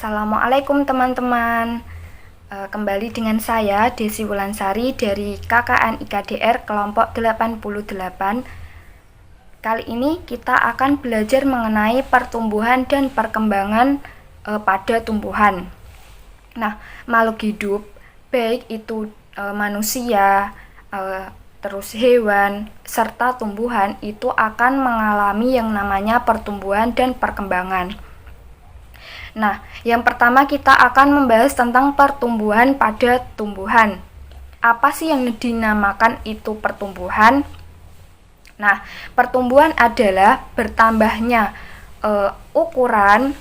Assalamualaikum teman-teman. Kembali dengan saya Desi Wulansari dari KKN IKDR kelompok 88. Kali ini kita akan belajar mengenai pertumbuhan dan perkembangan pada tumbuhan. Nah, makhluk hidup baik itu manusia, terus hewan, serta tumbuhan itu akan mengalami yang namanya pertumbuhan dan perkembangan. Nah, yang pertama kita akan membahas tentang pertumbuhan pada tumbuhan. Apa sih yang dinamakan itu pertumbuhan? Nah, pertumbuhan adalah bertambahnya ukuran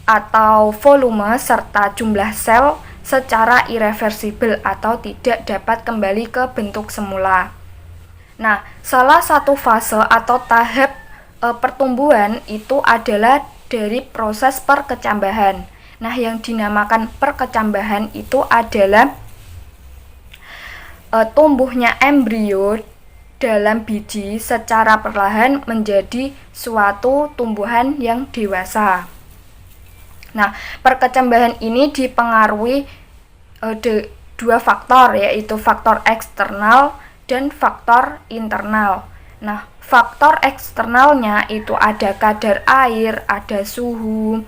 atau volume serta jumlah sel secara irreversibel atau tidak dapat kembali ke bentuk semula. Nah, salah satu fase atau tahap pertumbuhan itu adalah dari proses perkecambahan. Nah, yang dinamakan perkecambahan itu adalah tumbuhnya embrio dalam biji secara perlahan menjadi suatu tumbuhan yang dewasa. Nah, perkecambahan ini dipengaruhi dua faktor, yaitu faktor eksternal dan faktor internal. Nah, faktor eksternalnya itu ada kadar air, ada suhu,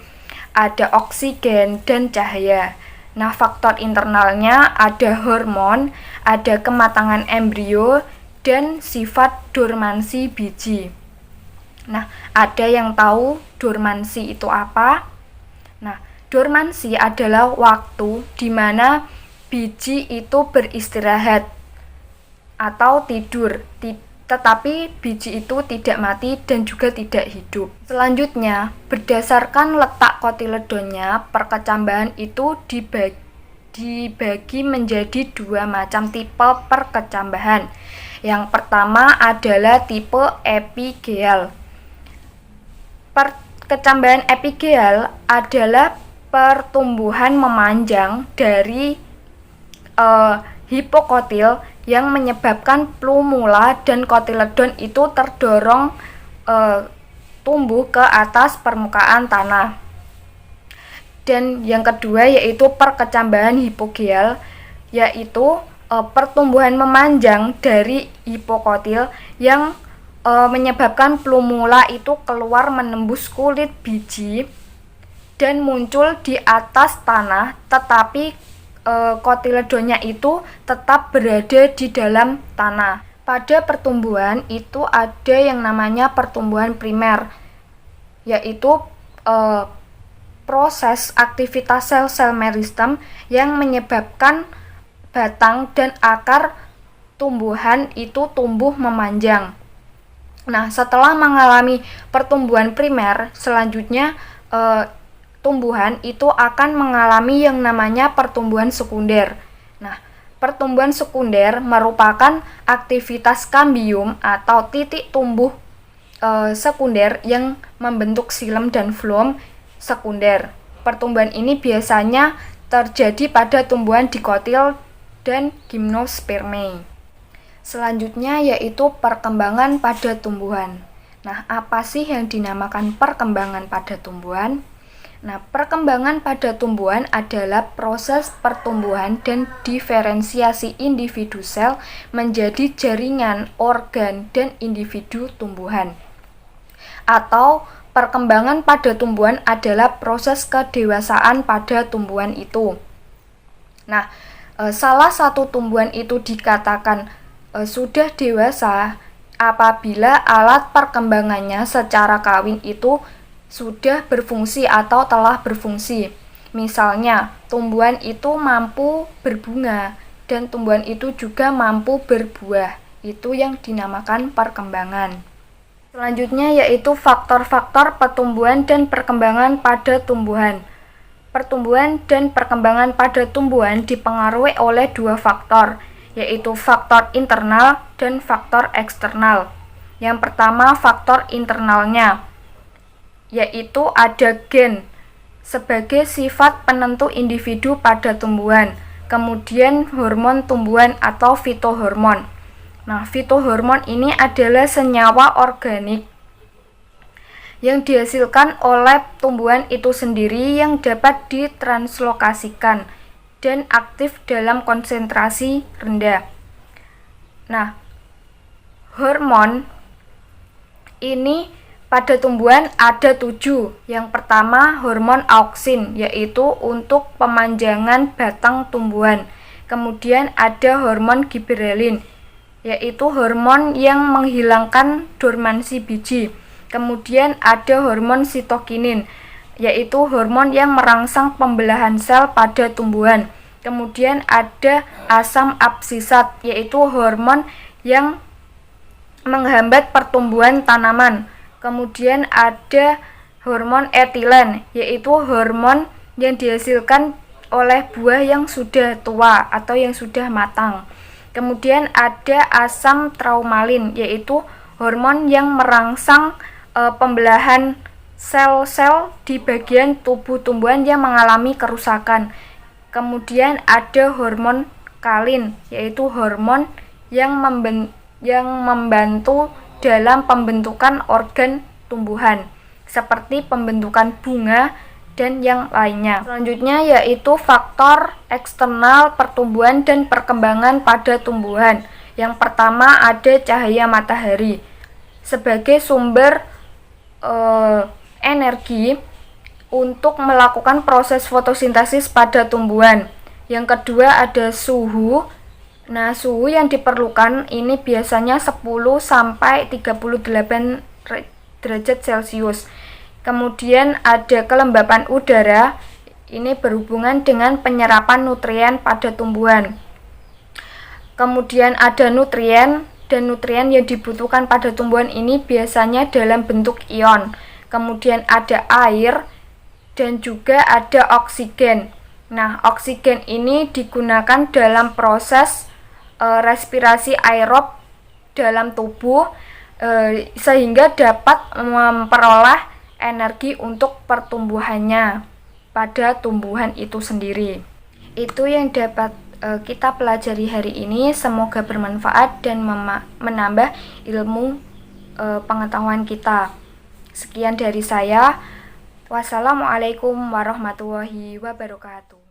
ada oksigen, dan cahaya. Nah, faktor internalnya ada hormon, ada kematangan embrio, dan sifat dormansi biji. Nah, ada yang tahu dormansi itu apa? Nah, dormansi adalah waktu di mana biji itu beristirahat atau tidur, tetapi biji itu tidak mati dan juga tidak hidup. Selanjutnya, berdasarkan letak kotiledonnya, perkecambahan itu dibagi menjadi dua macam tipe perkecambahan. Yang pertama adalah tipe epigeal. Perkecambahan epigeal adalah pertumbuhan memanjang dari hipokotil yang menyebabkan plumula dan kotiledon itu terdorong tumbuh ke atas permukaan tanah. Dan yang kedua yaitu perkecambahan hipogeal, yaitu pertumbuhan memanjang dari hipokotil yang menyebabkan plumula itu keluar menembus kulit biji dan muncul di atas tanah, tetapi kotiledonnya itu tetap berada di dalam tanah. Pada pertumbuhan itu ada yang namanya pertumbuhan primer, yaitu proses aktivitas sel-sel meristem yang menyebabkan batang dan akar tumbuhan itu tumbuh memanjang. Nah, setelah mengalami pertumbuhan primer, selanjutnya tumbuhan itu akan mengalami yang namanya pertumbuhan sekunder. Nah, pertumbuhan sekunder merupakan aktivitas kambium atau titik tumbuh sekunder yang membentuk xilem dan floem sekunder. Pertumbuhan ini biasanya terjadi pada tumbuhan dikotil dan gimnospermae. Selanjutnya yaitu perkembangan pada tumbuhan. Nah, apa sih yang dinamakan perkembangan pada tumbuhan? Nah, perkembangan pada tumbuhan adalah proses pertumbuhan dan diferensiasi individu sel menjadi jaringan, organ, dan individu tumbuhan. Atau perkembangan pada tumbuhan adalah proses kedewasaan pada tumbuhan itu. Nah, salah satu tumbuhan itu dikatakan sudah dewasa apabila alat perkembangannya secara kawin itu sudah berfungsi atau telah berfungsi. Misalnya, tumbuhan itu mampu berbunga dan tumbuhan itu juga mampu berbuah. Itu yang dinamakan perkembangan. Selanjutnya yaitu faktor-faktor pertumbuhan dan perkembangan pada tumbuhan. Pertumbuhan dan perkembangan pada tumbuhan dipengaruhi oleh dua faktor, yaitu faktor internal dan faktor eksternal. Yang pertama, faktor internalnya, yaitu ada gen sebagai sifat penentu individu pada tumbuhan, kemudian hormon tumbuhan atau fitohormon. Nah, fitohormon ini adalah senyawa organik yang dihasilkan oleh tumbuhan itu sendiri yang dapat ditranslokasikan dan aktif dalam konsentrasi rendah. Nah, hormon ini pada tumbuhan ada 7. Yang pertama hormon auksin, yaitu untuk pemanjangan batang tumbuhan. Kemudian ada hormon giberelin, yaitu hormon yang menghilangkan dormansi biji. Kemudian ada hormon sitokinin, yaitu hormon yang merangsang pembelahan sel pada tumbuhan. Kemudian ada asam absisat, yaitu hormon yang menghambat pertumbuhan tanaman. Kemudian ada hormon etilen, yaitu hormon yang dihasilkan oleh buah yang sudah tua atau yang sudah matang. Kemudian ada asam traumalin, yaitu hormon yang merangsang pembelahan sel-sel di bagian tubuh tumbuhan yang mengalami kerusakan. Kemudian ada hormon kalin, yaitu hormon yang membantu dalam pembentukan organ tumbuhan seperti pembentukan bunga dan yang lainnya. Selanjutnya yaitu faktor eksternal pertumbuhan dan perkembangan pada tumbuhan. Yang pertama ada cahaya matahari sebagai sumber energi untuk melakukan proses fotosintesis pada tumbuhan. Yang kedua ada suhu. Nah, suhu yang diperlukan ini biasanya 10 sampai 38 derajat Celcius. Kemudian ada kelembapan udara. Ini berhubungan dengan penyerapan nutrien pada tumbuhan. Kemudian ada nutrien, dan nutrien yang dibutuhkan pada tumbuhan ini biasanya dalam bentuk ion. Kemudian ada air dan juga ada oksigen. Nah, oksigen ini digunakan dalam proses respirasi aerob dalam tubuh sehingga dapat memperoleh energi untuk pertumbuhannya pada tumbuhan itu sendiri. Itu yang dapat kita pelajari hari ini. Semoga bermanfaat dan menambah ilmu pengetahuan kita. Sekian dari saya. Wassalamualaikum warahmatullahi wabarakatuh.